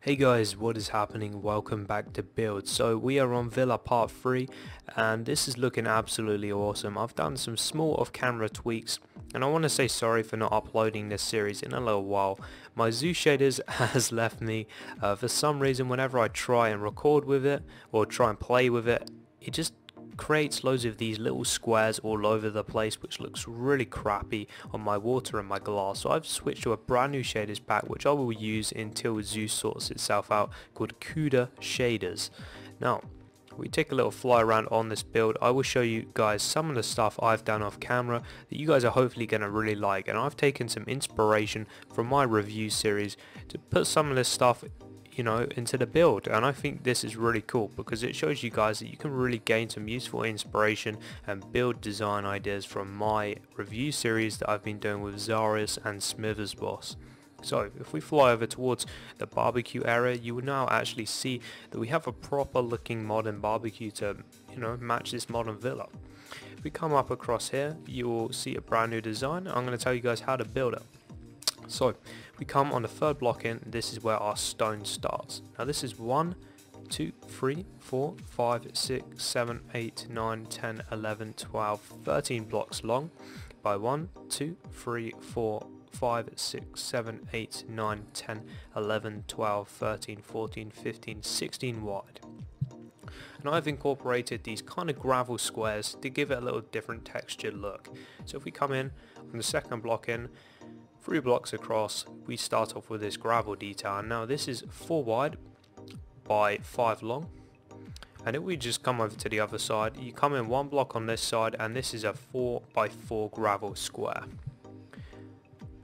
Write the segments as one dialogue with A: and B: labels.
A: Hey guys, what is happening? Welcome back to Build. So we are on Villa Part 3 and this is looking absolutely awesome. I've done some small off-camera tweaks and I want to say sorry for not uploading this series in a little while. My zoo shaders has left me for some reason. Whenever I try and record with it or try and play with it, it just creates loads of these little squares all over the place, which looks really crappy on my water and my glass. So I've switched to a brand new shaders pack which I will use until Zoo sorts itself out, called CUDA shaders. Now we take a little fly around on this build. I will show you guys some of the stuff I've done off camera that you guys are hopefully going to really like, and I've taken some inspiration from my review series to put some of this stuff into the build, and I think this is really cool because it shows you guys that you can really gain some useful inspiration and build design ideas from my review series that I've been doing with Zarius and Smithers Boss. So if we fly over towards the barbecue area, you will now actually see that we have a proper looking modern barbecue to match this modern villa. If we come up across here, you will see a brand new design. I'm going to tell you guys how to build it. So we come on the third block in. This is where our stone starts. Now this is 1, 2, 3, 4, 5, 6, 7, 8, 9, 10, 11, 12, 13 blocks long by 1, 2, 3, 4, 5, 6, 7, 8, 9, 10, 11, 12, 13, 14, 15, 16 wide. And I've incorporated these kind of gravel squares to give it a little different textured look. So if we come in on the second block in, 3 blocks across, we start off with this gravel detail. And now this is 4 wide by 5 long, and if we just come over to the other side, you come in 1 block on this side, and this is a 4 by 4 gravel square.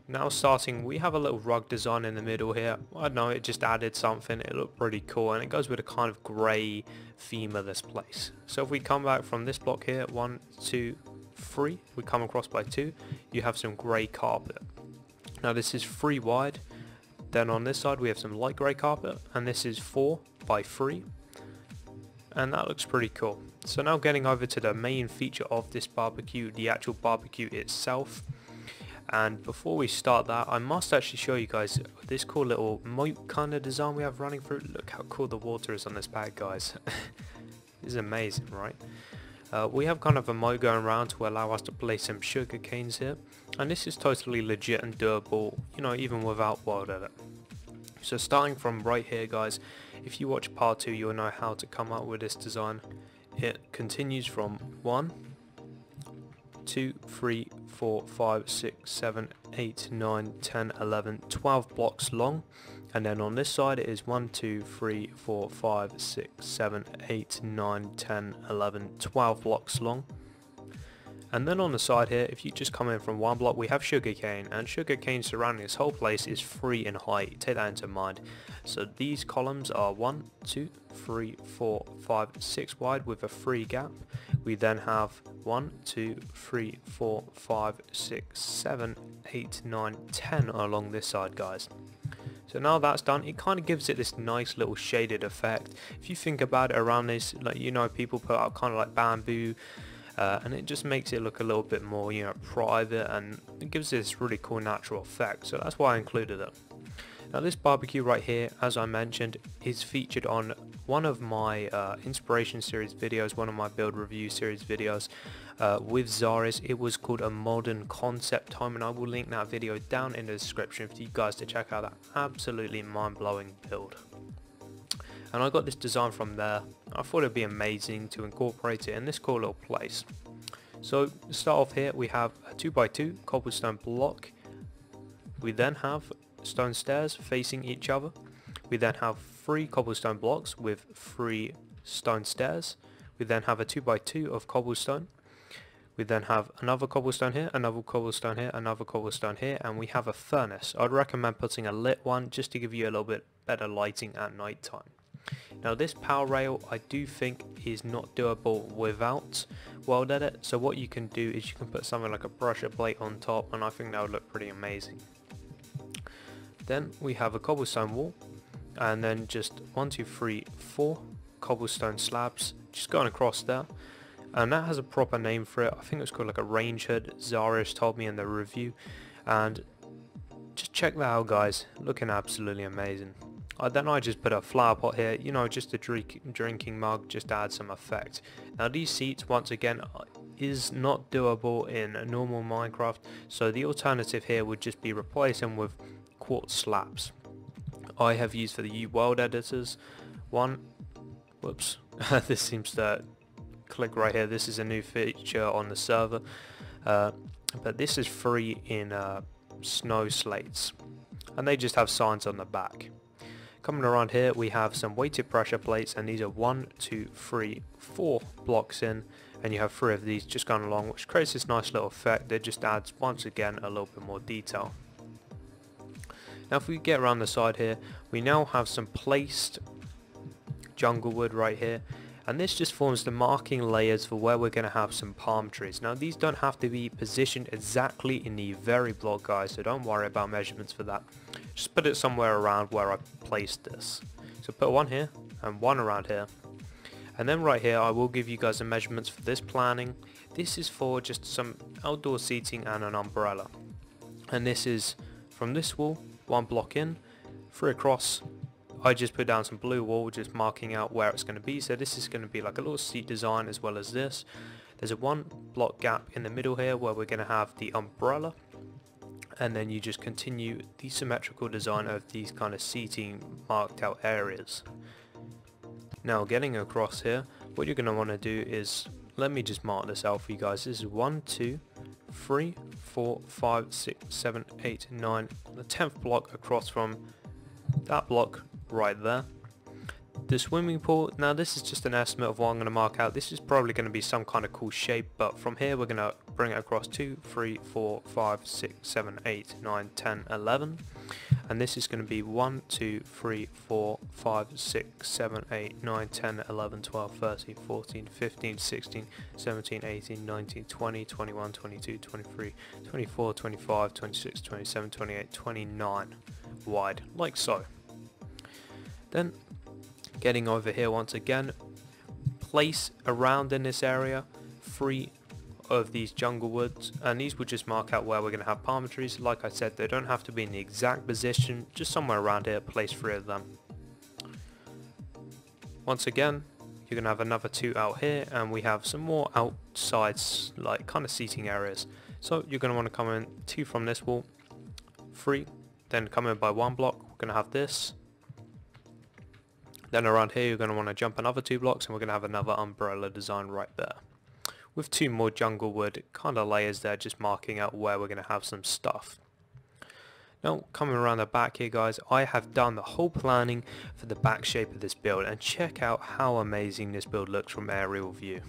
A: Now starting, we have a little rug design in the middle here. I don't know, it just added something. It looked pretty cool, and it goes with a kind of grey theme of this place. So if we come back from this block here, 1, 2, 3, we come across by 2, you have some grey carpet. Now this is 3 wide, then on this side we have some light grey carpet, and this is 4 by 3, and that looks pretty cool. So now getting over to the main feature of this barbecue, the actual barbecue itself. And before we start that, I must actually show you guys this cool little moat kind of design we have running through. Look how cool the water is on this pad, guys. This is amazing, right? We have kind of a moat going around to allow us to place some sugar canes here, and this is totally legit and doable, even without wild edit. So starting from right here, guys, if you watch part 2, you'll know how to come up with this design. It continues from 1, 2, 3, 4, 5, 6, 7, 8, 9, 10, 11, 12 blocks long, and then on this side it is 1, 2, 3, 4, 5, 6, 7, 8, 9, 10, 11, 12 blocks long. And then on the side here, if you just come in from 1 block, we have sugarcane, and sugarcane surrounding this whole place is 3 in height. Take that into mind. So these columns are 1, 2, 3, 4, 5, 6 wide with a 3 gap. We then have 1, 2, 3, 4, 5, 6, 7, 8, 9, 10 along this side, guys. So now that's done, it kind of gives it this nice little shaded effect. If you think about it around this, people put out kind of like bamboo, and it just makes it look a little bit more private, and it gives this really cool natural effect. So that's why I included it. Now this barbecue right here, as I mentioned, is featured on one of my inspiration series videos, one of my build review series videos with Zarius. It was called A Modern Concept Home, and I will link that video down in the description for you guys to check out that absolutely mind-blowing build. And I got this design from there. I thought it'd be amazing to incorporate it in this cool little place. So to start off here, we have a 2 by 2 cobblestone block. We then have stone stairs facing each other. We then have 3 cobblestone blocks with 3 stone stairs. We then have a 2 by 2 of cobblestone. We then have another cobblestone here, another cobblestone here, another cobblestone here, and we have a furnace. I'd recommend putting a lit one just to give you a little bit better lighting at night time. Now this power rail I do think is not doable without wild edit, so what you can do is you can put something like a brusher plate on top, and I think that would look pretty amazing. Then we have a cobblestone wall, and then just 1, 2, 3, 4 cobblestone slabs just going across there, and that has a proper name for it. I think it's called like a range hood. Zarius told me in the review, and just check that out, guys, looking absolutely amazing. Then I just put a flower pot here, you know, just a drinking mug, just to add some effect. Now these seats, once again, is not doable in a normal Minecraft, so the alternative here would just be replace them with quartz slabs. I have used for the world editors one, whoops, this seems to click right here, this is a new feature on the server, but this is free in snow slates, and they just have signs on the back. Coming around here we have some weighted pressure plates, and these are 1, 2, 3, 4 blocks in, and you have 3 of these just going along, which creates this nice little effect that just adds once again a little bit more detail. Now if we get around the side here, we now have some placed jungle wood right here, and this just forms the marking layers for where we're going to have some palm trees. Now these don't have to be positioned exactly in the very block, guys, so don't worry about measurements for that. Just put it somewhere around where I placed this. So put one here and one around here, and then right here I will give you guys the measurements for this planning. This is for just some outdoor seating and an umbrella, and this is from this wall 1 block in, 3 across. I just put down some blue wool, just marking out where it's going to be. So this is going to be like a little seat design as well as this. There's a 1 block gap in the middle here where we're going to have the umbrella, and then you just continue the symmetrical design of these kind of seating marked out areas. Now getting across here, what you're going to want to do is, let me just mark this out for you guys. This is 1, 2, 3, 4, 5, 6, 7, 8, 9, the 10th block across from that block right there. The swimming pool, now this is just an estimate of what I'm going to mark out. This is probably going to be some kind of cool shape, but from here we're going to bring it across 2, 3, 4, 5, 6, 7, 8, 9, 10, 11. And this is going to be 1, 2, 3, 4, 5, 6, 7, 8, 9, 10, 11, 12, 13, 14, 15, 16, 17, 18, 19, 20, 21, 22, 23, 24, 25, 26, 27, 28, 29 wide, like so. Then getting over here once again, place around in this area 3 of these jungle woods, and these will just mark out where we're going to have palm trees. Like I said, they don't have to be in the exact position, just somewhere around here. Place 3 of them. Once again, you're going to have another 2 out here, and we have some more outsides, like kind of seating areas. So you're going to want to come in 2 from this wall, 3, then come in by 1 block. We're going to have this. Then around here you're going to want to jump another 2 blocks, and we're going to have another umbrella design right there, with 2 more jungle wood kind of layers there, just marking out where we're going to have some stuff. Now coming around the back here, guys, I have done the whole planning for the back shape of this build, and check out how amazing this build looks from aerial view.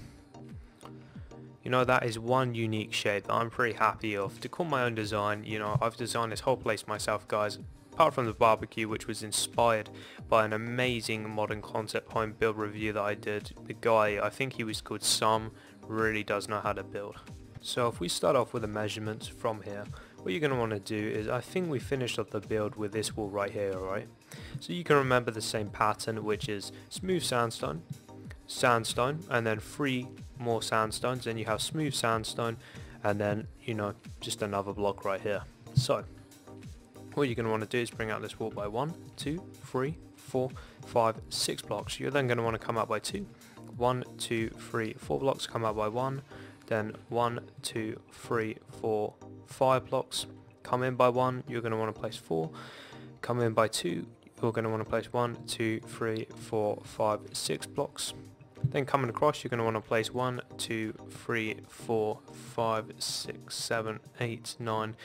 A: You know, that is one unique shape that I'm pretty happy of. To call my own design, you know, I've designed this whole place myself, guys. Apart from the barbecue, which was inspired by an amazing modern concept home build review that I did. The guy, I think he was called Sam, really does know how to build. So if we start off with the measurements from here, what you're going to want to do is, I think we finished off the build with this wall right here, alright? So you can remember the same pattern, which is smooth sandstone, sandstone, and then 3 more sandstones, then you have smooth sandstone, and then, you know, just another block right here. So what you're going to want to do is bring out this wall by 1, 2, 3, 4, 5, 6 blocks. You're then going to want to come out by 2. 1, 2, 3, 4 blocks, come out by 1. Then 1, 2, 3, 4, 5 blocks. Come in by 1. You're going to want to place 4. Come in by 2. You're going to want to place 1, 2, 3, 4, 5, 6 blocks. Then coming across, you're going to want to place 1, 2, 3, 4, 5, 6, 7, 8, 9,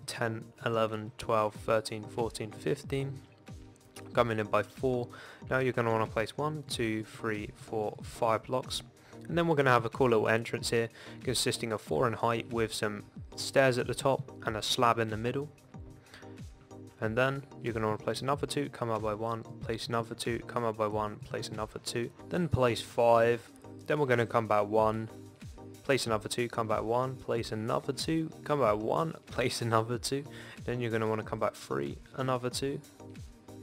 A: 10, 11, 12, 13, 14, 15. Coming in by 4. Now you're going to want to place 1, 2, 3, 4, 5 blocks. And then we're going to have a cool little entrance here, consisting of 4 in height with some stairs at the top and a slab in the middle. And then you're going to want to place another 2, come out by 1, place another 2, come out by 1, place another 2, then place 5, then we're going to come back 1, place another 2, come back 1, place another 2, come back 1, place another 2, then you're going to want to come back 3, another 2,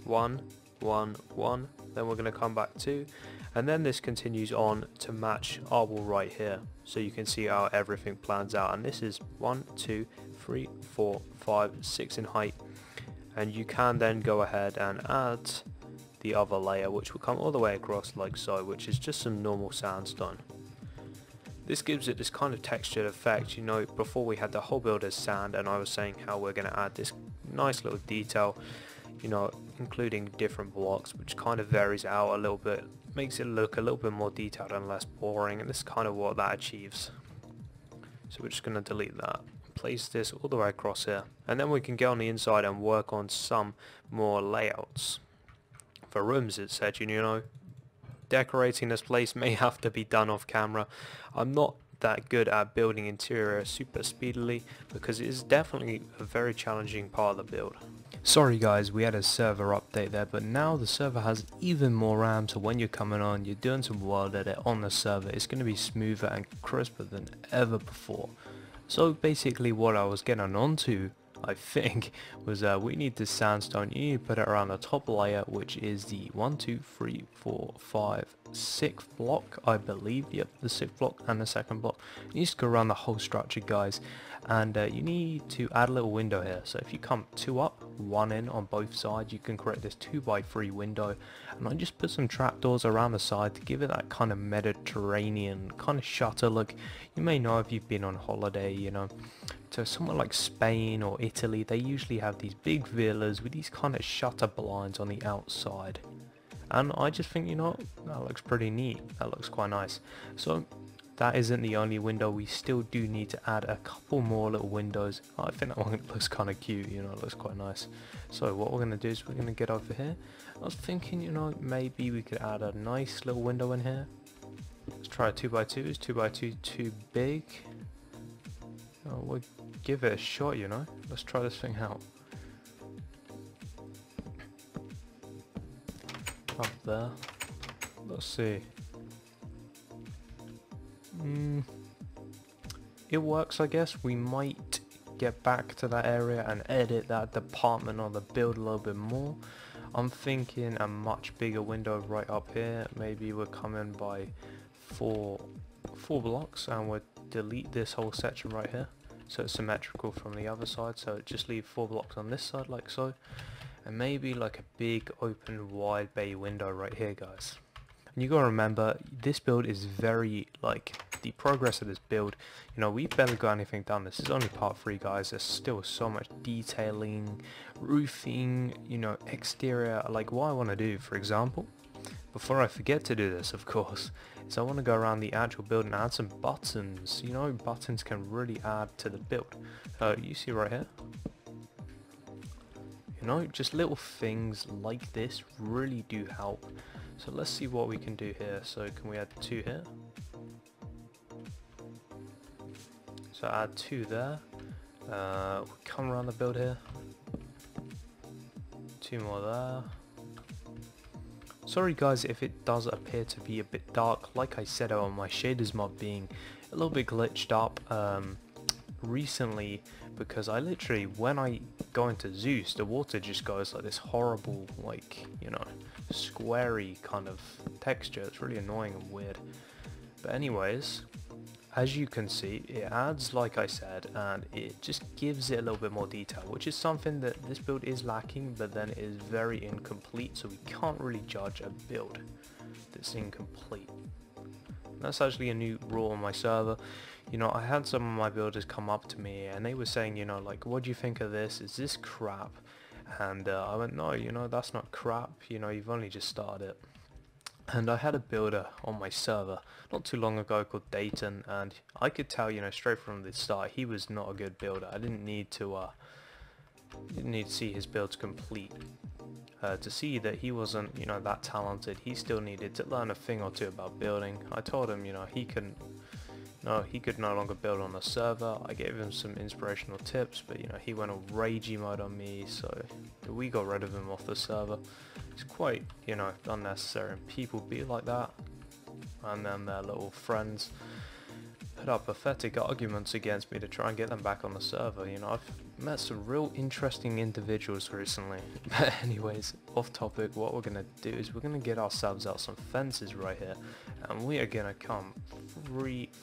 A: 1, 1, 1, then we're going to come back 2, and then this continues on to match our wall right here, so you can see how everything plans out. And this is 1, 2, 3, 4, 5, 6 in height, and you can then go ahead and add the other layer, which will come all the way across like so, which is just some normal sandstone. This gives it this kind of textured effect. You know, before we had the whole build as sand, and I was saying how we're going to add this nice little detail, you know, including different blocks, which kind of varies out a little bit, makes it look a little bit more detailed and less boring, and this is kind of what that achieves. So we're just going to delete that, place this all the way across here, and then we can get on the inside and work on some more layouts. For rooms, it said, you know, decorating this place may have to be done off camera. I'm not that good at building interior super speedily because it is definitely a very challenging part of the build. Sorry guys, we had a server update there, but now the server has even more RAM, so when you're coming on, you're doing some world edit on the server, it's going to be smoother and crisper than ever before. So basically what I was getting onto, I think, was we need this sandstone. You need to put it around the top layer, which is the 1, 2, 3, 4, 5, 6th block, I believe. Yep, the 6th block and the 2nd block. You need to go around the whole structure, guys, and you need to add a little window here. So if you come 2 up, 1 in on both sides, you can create this 2x3 window, and I just put some trapdoors around the side to give it that kind of Mediterranean kind of shutter look. You may know if you've been on holiday, you know, to somewhere like Spain or Italy, they usually have these big villas with these kind of shutter blinds on the outside, and I just think, you know, that looks pretty neat. That looks quite nice. So that isn't the only window, we still do need to add a couple more little windows. I think that one looks kind of cute, you know, it looks quite nice. So what we're going to do is we're going to get over here. I was thinking, you know, maybe we could add a nice little window in here. Let's try a 2x2. Is 2x2 too big? Oh, we'll give it a shot, you know. Let's try this thing out. Up there. Let's see. It works, I guess. We might get back to that area and edit that department on the build a little bit more. I'm thinking a much bigger window right up here. Maybe we're coming by four blocks, and we'll delete this whole section right here, so it's symmetrical from the other side. So just leave 4 blocks on this side like so, and maybe like a big open wide bay window right here, guys. And you gotta remember, this build is very, like, the progress of this build, you know, we've barely got anything done. This is only part 3, guys. There's still so much detailing, roofing, you know, exterior. Like, what I want to do, for example, before I forget to do this, of course, is I want to go around the actual build and add some buttons. You know, buttons can really add to the build. You see right here, you know, just little things like this really do help. So let's see what we can do here. So can we add 2 here? So add 2 there. We'll come around the build here. 2 more there. Sorry guys if it does appear to be a bit dark. Like I said, on my shaders mod being a little bit glitched up recently, because I literally, when I go into Zeus, the water just goes like this horrible, like, you know, squarey kind of texture. It's really annoying and weird. But anyways, as you can see, it adds, like I said, and it just gives it a little bit more detail, which is something that this build is lacking, but then it is very incomplete, so we can't really judge a build that's incomplete. And that's actually a new rule on my server. You know, I had some of my builders come up to me and they were saying, you know, like, what do you think of this? Is this crap? And I went, no, you know, that's not crap. You know, you've only just started it. And I had a builder on my server not too long ago called Dayton, and I could tell, you know, straight from the start, he was not a good builder. I didn't need to see his builds complete to see that he wasn't, you know, that talented. He still needed to learn a thing or two about building. I told him, you know, he could no longer build on the server. I gave him some inspirational tips, but, you know, he went all ragey mode on me, so we got rid of him off the server. It's quite, you know, unnecessary, and people be like that, and then their little friends put up pathetic arguments against me to try and get them back on the server. You know, I've met some real interesting individuals recently. But anyways, off topic, what we're gonna do is we're gonna get ourselves out some fences right here, and we are gonna come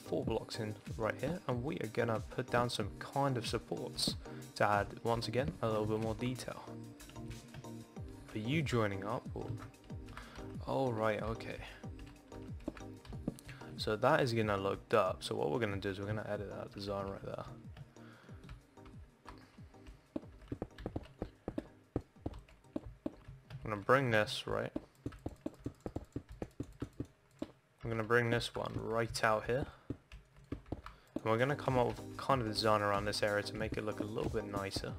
A: 4 blocks in right here, and we are gonna put down some kind of supports to add, once again, a little bit more detail. For you joining up, or Oh right, okay. So that is gonna look up. So what we're gonna do is we're gonna edit that design right there. I'm gonna bring this right. I'm gonna bring this one right out here. And we're gonna come up with kind of design around this area to make it look a little bit nicer.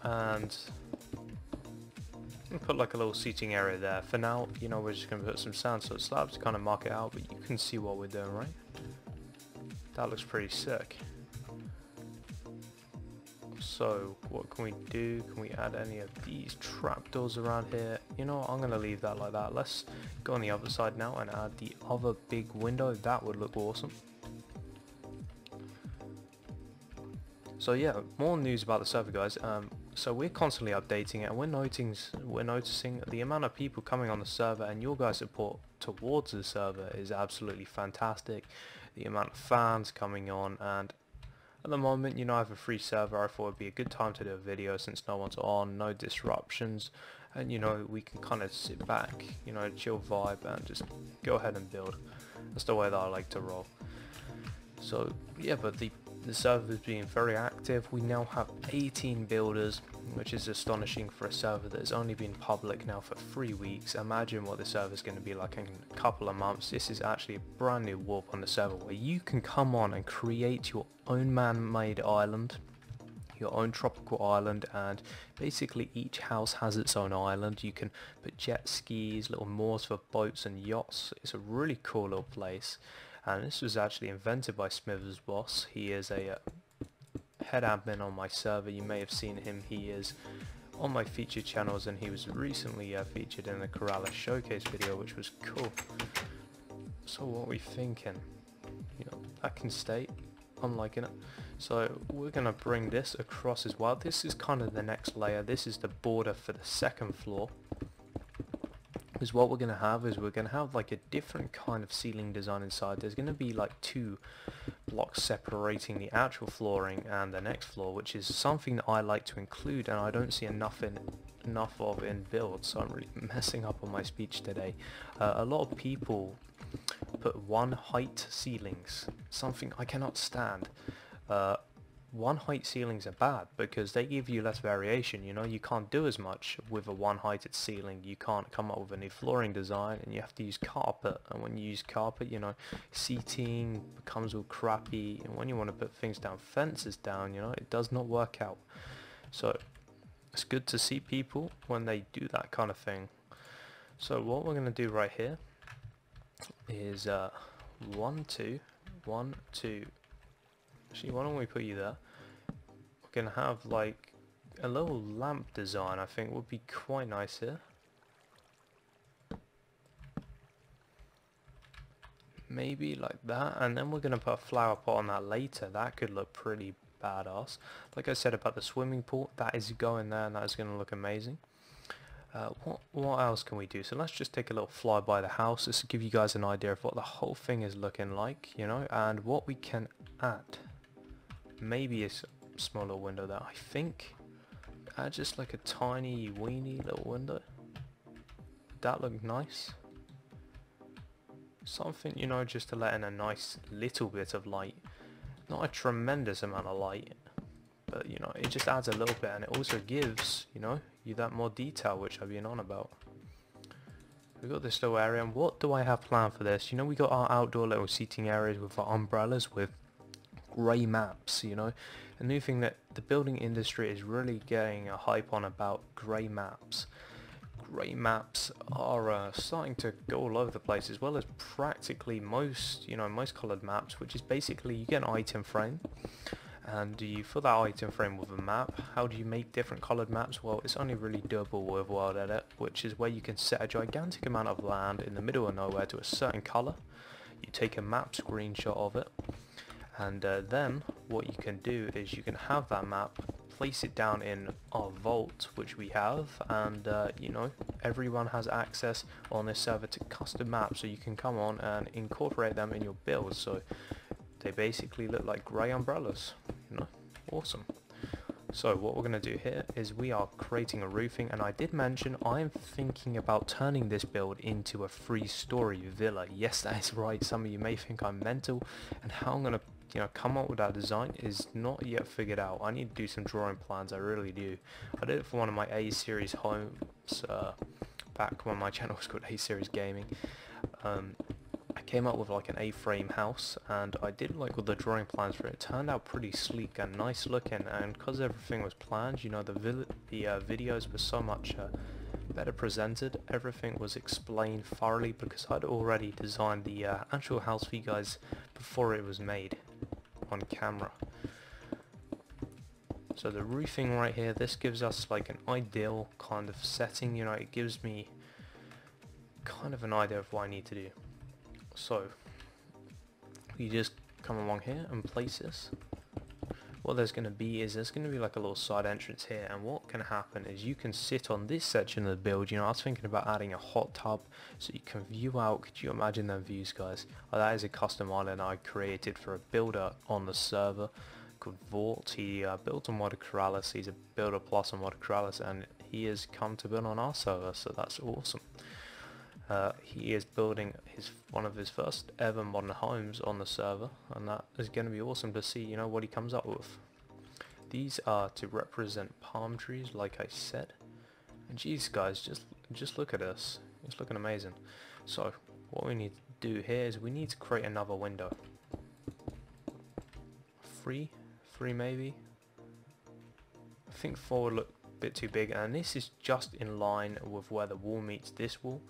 A: And put like a little seating area there. For now, you know, we're just going to put some sandstone slabs to kind of mark it out, but you can see what we're doing, right? That looks pretty sick. So, what can we do? Can we add any of these trapdoors around here? You know what, I'm going to leave that like that. Let's go on the other side now and add the other big window. That would look awesome. So yeah, more news about the server, guys. So we're constantly updating it, and we're noticing the amount of people coming on the server, and your guys' support towards the server is absolutely fantastic. The amount of fans coming on, and at the moment, you know, I have a free server. I thought it'd be a good time to do a video since no one's on, no disruptions, and you know, we can kind of sit back, you know, chill vibe, and just go ahead and build. That's the way that I like to roll. So yeah, but the server is being very active. We now have 18 builders, which is astonishing for a server that has only been public now for 3 weeks. Imagine what the server is going to be like in a couple of months. This is actually a brand new warp on the server where you can come on and create your own man-made island, your own tropical island, and basically each house has its own island. You can put jet skis, little moors for boats and yachts. It's a really cool little place. And this was actually invented by Smith's boss. He is a head admin on my server. You may have seen him. He is on my featured channels, and he was recently featured in the Keralis showcase video, which was cool. So what are we thinking? You know, that can stay. I'm liking it. So we're gonna bring this across as well. This is kind of the next layer. This is the border for the second floor. Because what we're going to have is we're going to have like a different kind of ceiling design inside. There's going to be like 2 blocks separating the actual flooring and the next floor, which is something that I like to include, and I don't see enough of in Buildz, so I'm really messing up on my speech today. A lot of people put one height ceilings, something I cannot stand. One height ceilings are bad because they give you less variation. You know, you can't do as much with a one heighted ceiling. You can't come up with a new flooring design, and you have to use carpet, and when you use carpet, you know, seating becomes all crappy, and when you want to put things down, fences down, you know, it does not work out. So it's good to see people when they do that kind of thing. So what we're going to do right here is 1 2 1 2. Actually, why don't we put you there? We're going to have like a little lamp design, I think would be quite nice here. Maybe like that, and then we're going to put a flower pot on that later. That could look pretty badass. Like I said about the swimming pool, that is going there, and that is going to look amazing. What else can we do? So let's just take a little fly by the house just to give you guys an idea of what the whole thing is looking like, you know, and what we can add. Maybe a small little window there. I think add just like a tiny weeny little window. Would that look nice? Something, you know, just to let in a nice little bit of light. Not a tremendous amount of light, but you know, it just adds a little bit, and it also gives, you know, you that more detail, which I've been on about. We've got this little area, and what do I have planned for this? You know, we got our outdoor little seating areas with our umbrellas with grey maps, you know. A new thing that the building industry is really getting a hype on about grey maps. Grey maps are starting to go all over the place, as well as practically most, you know, most coloured maps, which is basically you get an item frame, and you fill that item frame with a map. How do you make different coloured maps? Well, it's only really doable with World Edit, which is where you can set a gigantic amount of land in the middle of nowhere to a certain colour. You take a map screenshot of it, and then what you can do is you can have that map, place it down in our vault, which we have, and you know, everyone has access on this server to custom maps, so you can come on and incorporate them in your builds, so they basically look like grey umbrellas, you know. Awesome. So what we're going to do here is we are creating a roofing, and I did mention I am thinking about turning this build into a 3-story villa. Yes, that is right. Some of you may think I'm mental, and how I'm going to come up with that design is not yet figured out. I need to do some drawing plans, I really do. I did it for one of my A-series homes back when my channel was called A-series Gaming. I came up with like an A-frame house, and I did like all the drawing plans for it. It turned out pretty sleek and nice looking, and because everything was planned, you know, the videos were so much better presented. Everything was explained thoroughly because I'd already designed the actual house for you guys before it was made on camera. So the roofing right here, this gives us like an ideal kind of setting, you know, it gives me kind of an idea of what I need to do. So you just come along here and place this. What there's going to be is there's going to be like a little side entrance here, and what can happen is you can sit on this section of the build. You know, I was thinking about adding a hot tub so you can view out. Could you imagine them views, guys? That is a custom island I created for a builder on the server called Buildz. He built on modded keralis. He's a builder plus on modded keralis, and he has come to build on our server, so that's awesome. He is building one of his first ever modern homes on the server, and that is going to be awesome to see, you know, what he comes up with. These are to represent palm trees, like I said. And geez, guys, just look at this. It's looking amazing. So what we need to do here is we need to create another window. Three maybe. I think 4 would look a bit too big, and this is just in line with where the wall meets this wall.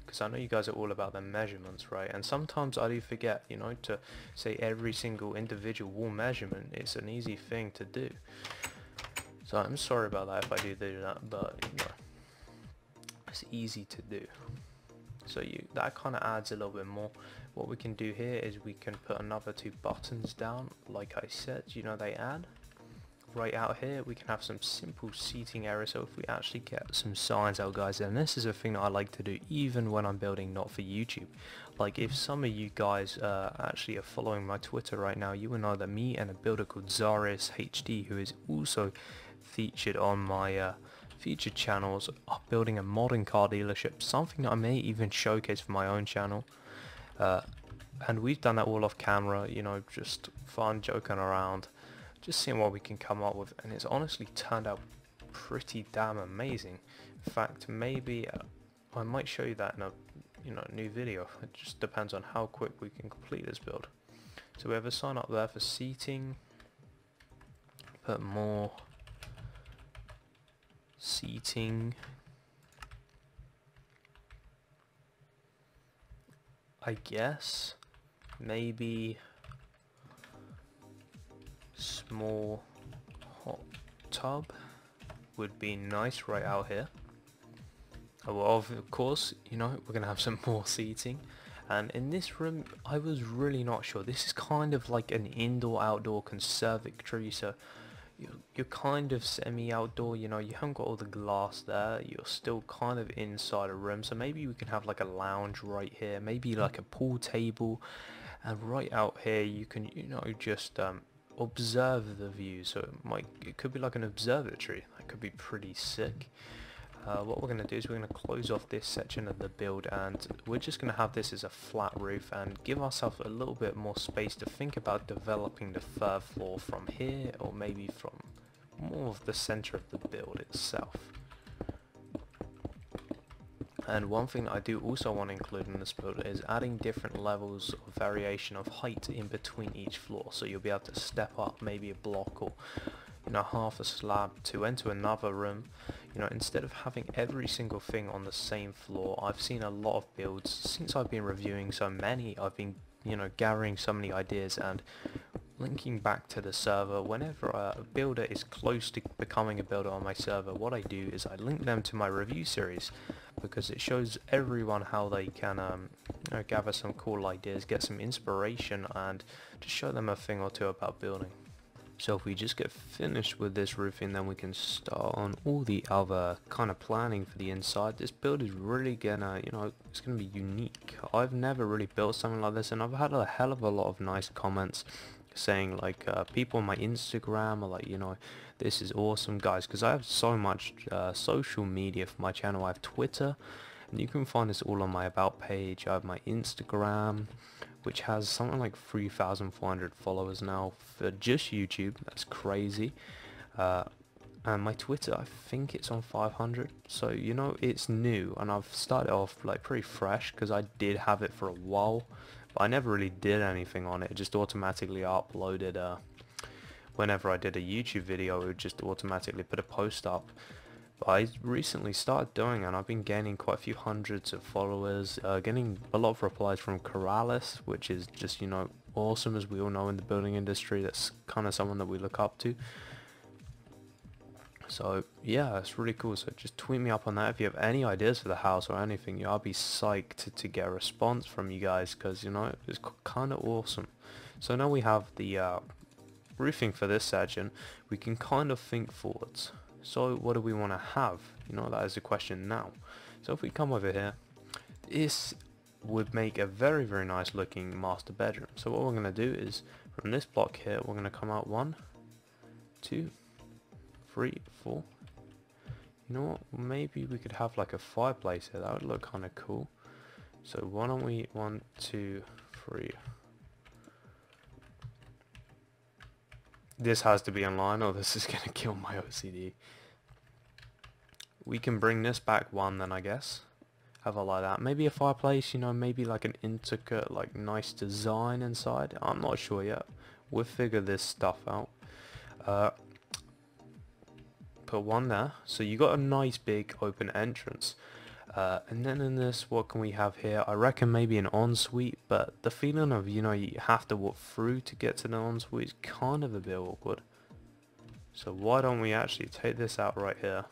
A: Because I know you guys are all about the measurements, right? And sometimes I do forget, you know, to say every single individual wall measurement. It's an easy thing to do. So I'm sorry about that if I do that, but you know, it's easy to do. So that kind of adds a little bit more. What we can do here is we can put another 2 buttons down, like I said, you know, they add. Right out here we can have some simple seating area, so if we actually get some signs out, guys, and this is a thing that I like to do even when I'm building not for YouTube. Like if some of you guys actually are following my Twitter right now, you will know that me and a builder called Zarius HD, who is also featured on my featured channels, are building a modern car dealership, something that I may even showcase for my own channel. And we've done that all off camera, you know, just fun, joking around, just seeing what we can come up with, and it's honestly turned out pretty damn amazing. In fact, maybe I might show you that in a new video. It just depends on how quick we can complete this build. So we have a sign up there for seating. Put more seating. I guess maybe small hot tub would be nice right out here. Well, of course, you know, we're gonna have some more seating. And in this room, I was really not sure. This is kind of like an indoor-outdoor conservatory, so you're kind of semi-outdoor, you know, you haven't got all the glass there, you're still kind of inside a room, so maybe we can have like a lounge right here, maybe like a pool table, and right out here you can, you know, just observe the view. So it could be like an observatory. That could be pretty sick. What we're going to do is we're going to close off this section of the build, and we're just going to have this as a flat roof and give ourselves a little bit more space to think about developing the 3rd floor from here, or maybe from more of the center of the build itself. And one thing that I do also want to include in this build is adding different levels of variation of height in between each floor, so you'll be able to step up maybe a block or, you know, half a slab to enter another room. You know, instead of having every single thing on the same floor. I've seen a lot of builds since I've been reviewing so many. I've been, you know, gathering so many ideas and linking back to the server. Whenever a builder is close to becoming a builder on my server, what I do is I link them to my review series, because it shows everyone how they can you know, gather some cool ideas, get some inspiration, and just show them a thing or two about building. So if we just get finished with this roofing, then we can start on all the other kind of planning for the inside. This build is really gonna, you know, it's gonna be unique. I've never really built something like this, and I've had a hell of a lot of nice comments saying like people on my Instagram are like, you know, this is awesome guys, because I have so much social media for my channel. I have Twitter, and you can find this all on my about page. I have my Instagram, which has something like 3,400 followers now for just YouTube. That's crazy. And my Twitter, I think it's on 500. So, you know, it's new, and I've started off like pretty fresh because I did have it for a while, but I never really did anything on it. It just automatically uploaded whenever I did a YouTube video, it would just automatically put a post up. But I recently started doing it, and I've been gaining quite a few hundreds of followers, getting a lot of replies from Keralis, which is just, you know, awesome, as we all know in the building industry. That's kind of someone that we look up to. So yeah, it's really cool. So just tweet me up on that if you have any ideas for the house or anything. I'll be psyched to get a response from you guys, because, you know, it's kind of awesome. So now we have the roofing for this section. We can kind of think forwards. So what do we want to have? You know, that is the question now. So if we come over here, this would make a very, very nice looking master bedroom. So what we're going to do is, from this block here, we're going to come out 1, 2, 3, 4. You know what? Maybe we could have like a fireplace here. That would look kind of cool. So why don't we 1, 2, 3. This has to be in line, or this is gonna kill my OCD. We can bring this back 1 then, I guess. Have it like that. Maybe a fireplace, you know, maybe like an intricate, like nice design inside. I'm not sure yet. We'll figure this stuff out. Put 1 there. So you got a nice big open entrance. And then in this, what can we have here? I reckon maybe an ensuite, but the feeling of, you know, you have to walk through to get to the ensuite is kind of a bit awkward. So why don't we actually take this out right here?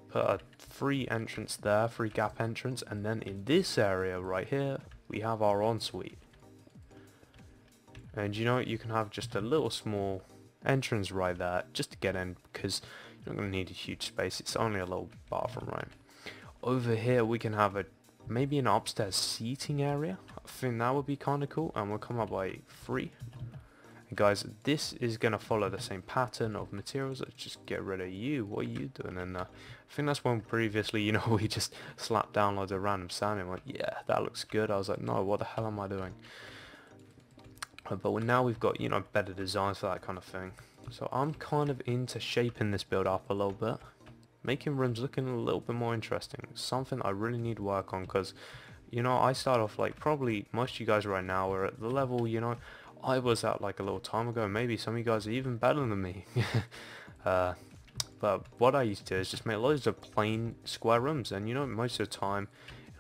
A: Put a free entrance there, free gap entrance, and then in this area right here, we have our ensuite. And you know what, you can have just a little small entrance right there, just to get in, because you're not going to need a huge space. It's only a little bathroom, right? Over here we can have maybe an upstairs seating area. I think that would be kind of cool, and we'll come up by 3. And guys, this is going to follow the same pattern of materials. Let's just get rid of you. What are you doing in there? I think that's when previously, you know, we just slapped down loads of random sand and went, yeah, that looks good. I was like, no, what the hell am I doing? But now we've got, you know, better designs for that kind of thing. So I'm kind of into shaping this build up a little bit, making rooms looking a little bit more interesting. Something I really need to work on, because, you know, I start off like probably most of you guys right now are at the level, you know, I was at like a little time ago. Maybe some of you guys are even better than me. But what I used to do is just make loads of plain square rooms, and, you know, most of the time,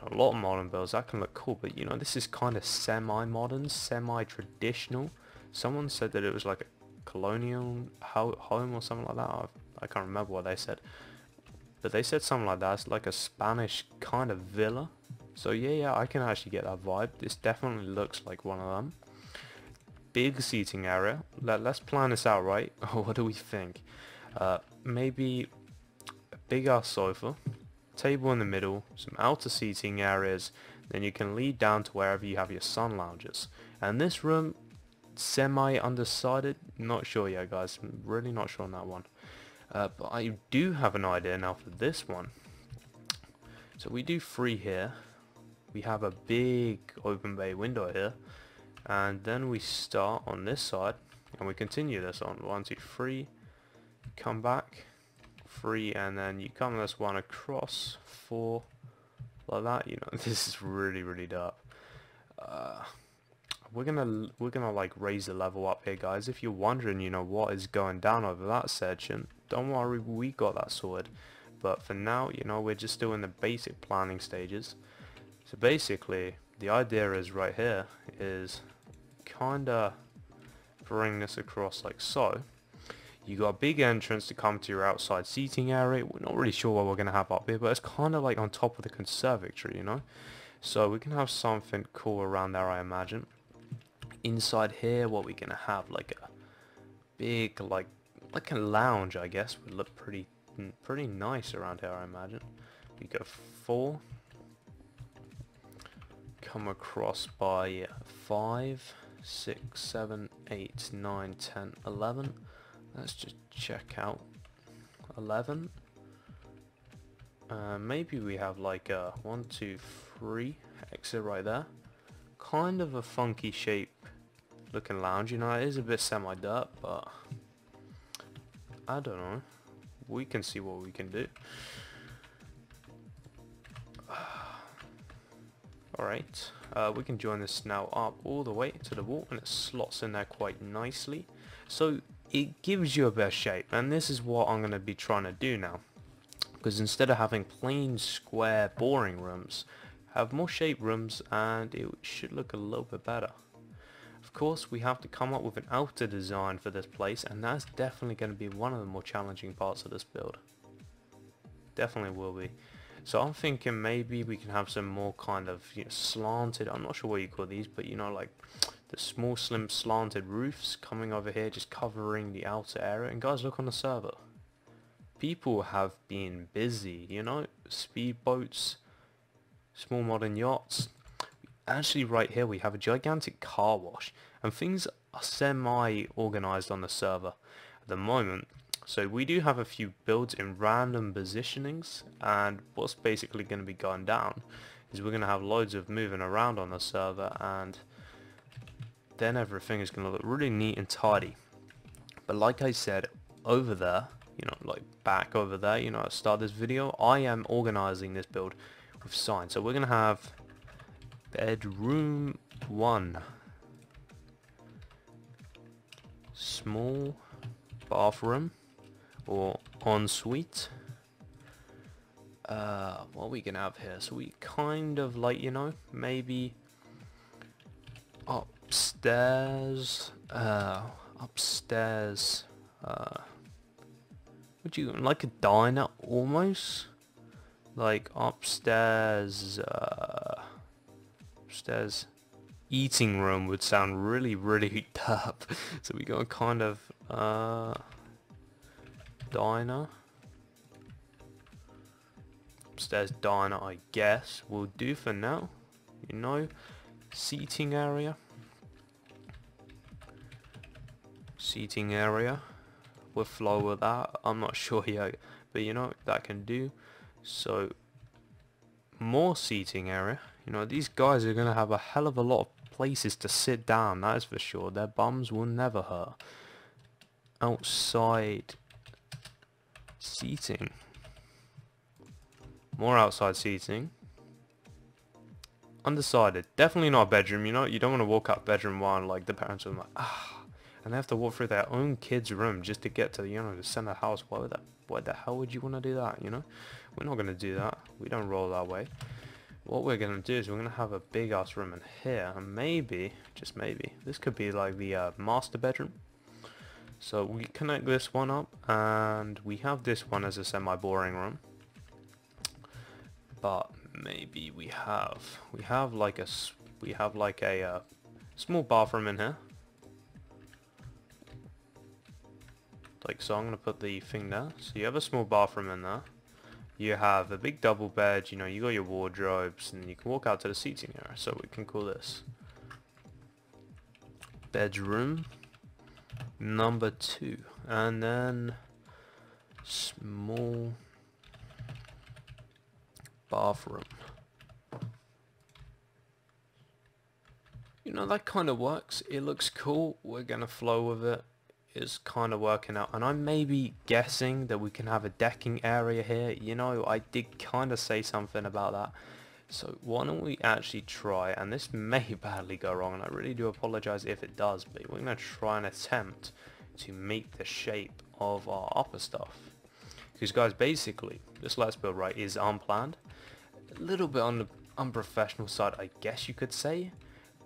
A: a lot of modern builds that can look cool, but, you know, this is kind of semi-modern, semi-traditional. Someone said that it was like a colonial home or something like that. I can't remember what they said, but they said something like that. It's like a Spanish kind of villa. So yeah, I can actually get that vibe. This definitely looks like one of them. Big seating area. Let's plan this out, right? What do we think? Maybe a big ass sofa, table in the middle, some outer seating areas, then you can lead down to wherever you have your sun lounges. And this room, semi undecided, not sure yet guys, I'm really not sure on that one. But I do have an idea now for this one. So we do 3 here, we have a big open bay window here, and then we start on this side and we continue this on 1, 2, 3, come back 3, and then you come this one across 4, like that. You know, this is really dark. We're gonna like raise the level up here, guys. If you're wondering, you know, what is going down over that section, don't worry, we got that sorted. But for now, you know, we're just still in the basic planning stages. So basically the idea is right here is kinda bring this across like so. You got a big entrance to come to your outside seating area. We're not really sure what we're going to have up here, but it's kind of like on top of the conservatory, you know. So we can have something cool around there, I imagine. Inside here, what we're going to have, like a big, like a lounge, I guess, would look pretty nice around here, I imagine. We go 4, come across by 5, 6, 7, 8, 9, 10, 11. Let's just check out 11. Maybe we have like a 1, 2, 3 exit right there. Kind of a funky shape looking lounge, you know, it is a bit semi-dirt, but I don't know. We can see what we can do. Alright, we can join this now up all the way to the wall, and it slots in there quite nicely. So it gives you a better shape, and this is what I'm going to be trying to do now. Because instead of having plain square boring rooms, have more shaped rooms, and it should look a little bit better. Of course, we have to come up with an outer design for this place, and that's definitely going to be one of the more challenging parts of this build. Definitely will be. So I'm thinking maybe we can have some more kind of, you know, slanted, I'm not sure what you call these, but you know, like the small slim slanted roofs coming over here, just covering the outer area. And guys, look on the server. People have been busy, you know, speedboats, small modern yachts. Actually right here we have a gigantic car wash, and things are semi-organized on the server at the moment. So we do have a few builds in random positionings, and what's basically going to be going down is we're going to have loads of moving around on the server, and then everything is going to look really neat and tidy. But like I said, over there, you know, like back over there, you know, at the start of this video, I am organizing this build with signs. So we're going to have bedroom 1, small bathroom or ensuite. What we can have here, so we kind of like, you know, maybe upstairs, would you like a diner almost, like upstairs, upstairs eating room would sound really derp. So we got a kind of diner, upstairs diner, I guess will do for now, you know. Seating area, we'll flow with that. I'm not sure yet, but you know, that can do. So more seating area, you know, these guys are gonna have a hell of a lot of places to sit down, that is for sure. Their bums will never hurt. Outside seating, more outside seating. Undecided, definitely not a bedroom, you know. You don't want to walk out bedroom 1 like the parents are like, and they have to walk through their own kid's room just to get to, you know, the center house. Why the hell would you want to do that, you know? We're not going to do that. We don't roll that way. What we're going to do is we're going to have a big ass room in here, and maybe, just maybe, this could be like the master bedroom. So we connect this one up, and we have this one as a semi-boring room. But maybe we have like a small bathroom in here. Like so, I'm gonna put the thing there. So you have a small bathroom in there. You have a big double bed. You know, you got your wardrobes, and you can walk out to the seating area. So we can call this bedroom number 2, and then small bathroom. You know, that kind of works. It looks cool. We're gonna flow with it. It's kind of working out, and I'm maybe guessing that we can have a decking area here. You know, I did kind of say something about that. So why don't we actually try, and this may badly go wrong, and I really do apologize if it does, but we're gonna try and attempt to make the shape of our upper stuff. Because guys, basically, this Let's Build right is unplanned. A little bit on the unprofessional side, I guess you could say.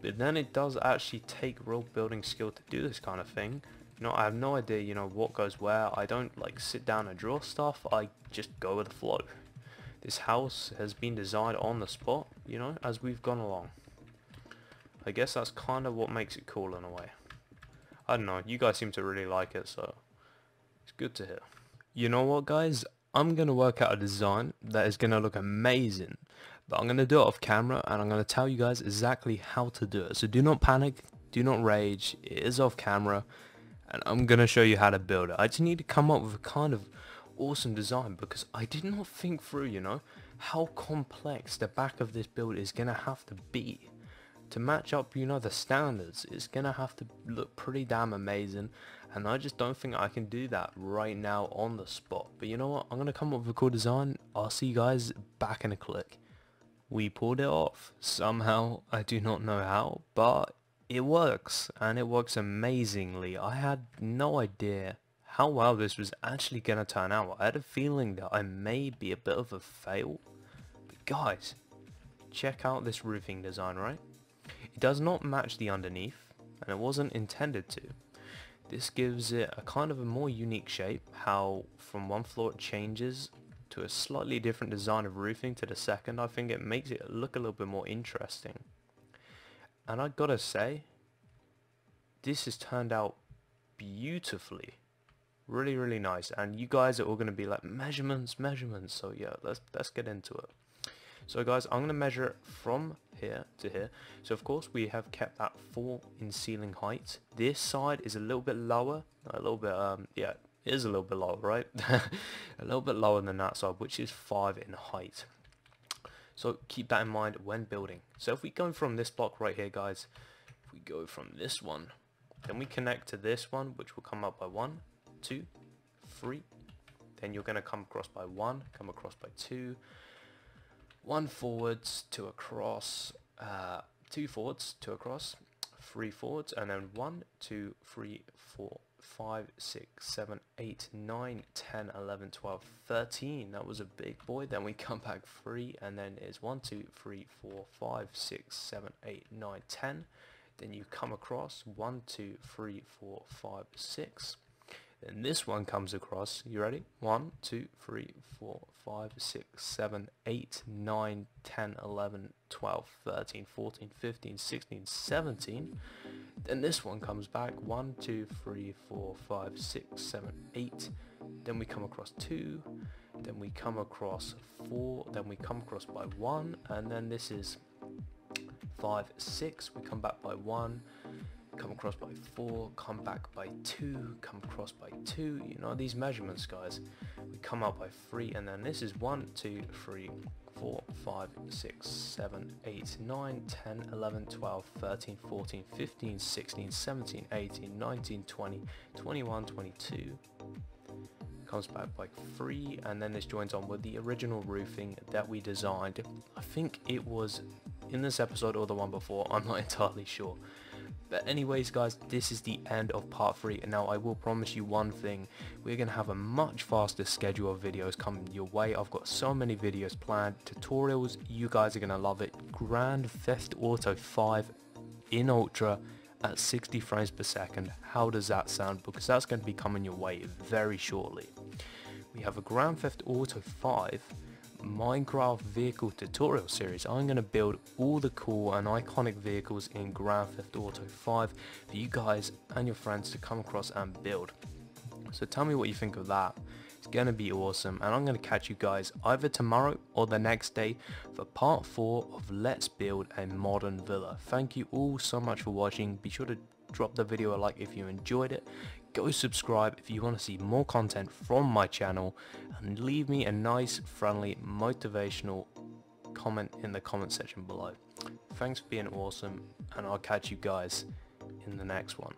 A: But then it does actually take real building skill to do this kind of thing. You know, I have no idea, you know, what goes where. I don't like sit down and draw stuff. I just go with the flow. This house has been designed on the spot, you know, as we've gone along. I guess that's kind of what makes it cool in a way. I don't know, you guys seem to really like it, so it's good to hear. You know what, guys? I'm going to work out a design that is going to look amazing, but I'm going to do it off camera, and I'm going to tell you guys exactly how to do it. So do not panic, do not rage, it is off camera, and I'm going to show you how to build it. I just need to come up with a kind of awesome design, because I did not think through, you know, how complex the back of this build is going to have to be. To match up, you know, the standards, it's going to have to look pretty damn amazing, and I just don't think I can do that right now on the spot. But you know what, I'm going to come up with a cool design. I'll see you guys back in a click. We pulled it off somehow, I do not know how, but it works, and it works amazingly. I had no idea how well this was actually going to turn out. I had a feeling that I may be a bit of a fail, but guys, check out this roofing design, right? It does not match the underneath, and it wasn't intended to. This gives it a kind of a more unique shape, how from one floor it changes to a slightly different design of roofing to the second. I think it makes it look a little bit more interesting. And I gotta say, this has turned out beautifully. Really, really nice. And you guys are all gonna be like, measurements. So yeah, let's get into it. So guys, I'm going to measure it from here to here. So of course we have kept that 4 in ceiling height. This side is a little bit lower, a little bit, yeah, it is a little bit lower, right? A little bit lower than that side, which is 5 in height. So keep that in mind when building. So if we go from this block right here, guys, if we go from this one, then we connect to this one, which will come up by 1, 2, 3. Then you're going to come across by 1, come across by 2. 1 forwards, 2 across, 2 forwards, 2 across, 3 forwards, and then 1, 2, 3, 4, 5, 6, 7, 8, 9, 10, 11, 12, 13. That was a big boy. Then we come back 3, and then it's 1, 2, 3, 4, 5, 6, 7, 8, 9, 10. Then you come across 1, 2, 3, 4, 5, 6. Then this one comes across, you ready? 1, 2, 3, 4, 5, 6, 7, 8, 9, 10, 11, 12, 13, 14, 15, 16, 17. Then this one comes back, 1, 2, 3, 4, 5, 6, 7, 8. Then we come across 2. Then we come across 4. Then we come across by 1. And then this is 5, 6. We come back by 1. Come across by 4, come back by 2, come across by 2, you know these measurements, guys. We come up by 3, and then this is 1, 2, 3, 4, 5, 6, 7, 8, 9, 10, 11, 12, 13, 14, 15, 16, 17, 18, 19, 20, 21, 22. Comes back by 3, and then this joins on with the original roofing that we designed. I think it was in this episode or the one before, I'm not entirely sure. But anyways, guys, this is the end of part 3, and now I will promise you one thing: we're going to have a much faster schedule of videos coming your way. I've got so many videos planned, tutorials, you guys are going to love it. Grand Theft Auto 5 in Ultra at 60 frames per second. How does that sound? Because that's going to be coming your way very shortly. We have a Grand Theft Auto 5 Minecraft vehicle tutorial series. I'm going to build all the cool and iconic vehicles in Grand Theft Auto 5 for you guys and your friends to come across and build. So tell me what you think of that. It's going to be awesome, and I'm going to catch you guys either tomorrow or the next day for part 4 of Let's Build a Modern Villa. Thank you all so much for watching. Be sure to drop the video a like if you enjoyed it. Go subscribe if you want to see more content from my channel, and leave me a nice, friendly, motivational comment in the comment section below. Thanks for being awesome, and I'll catch you guys in the next one.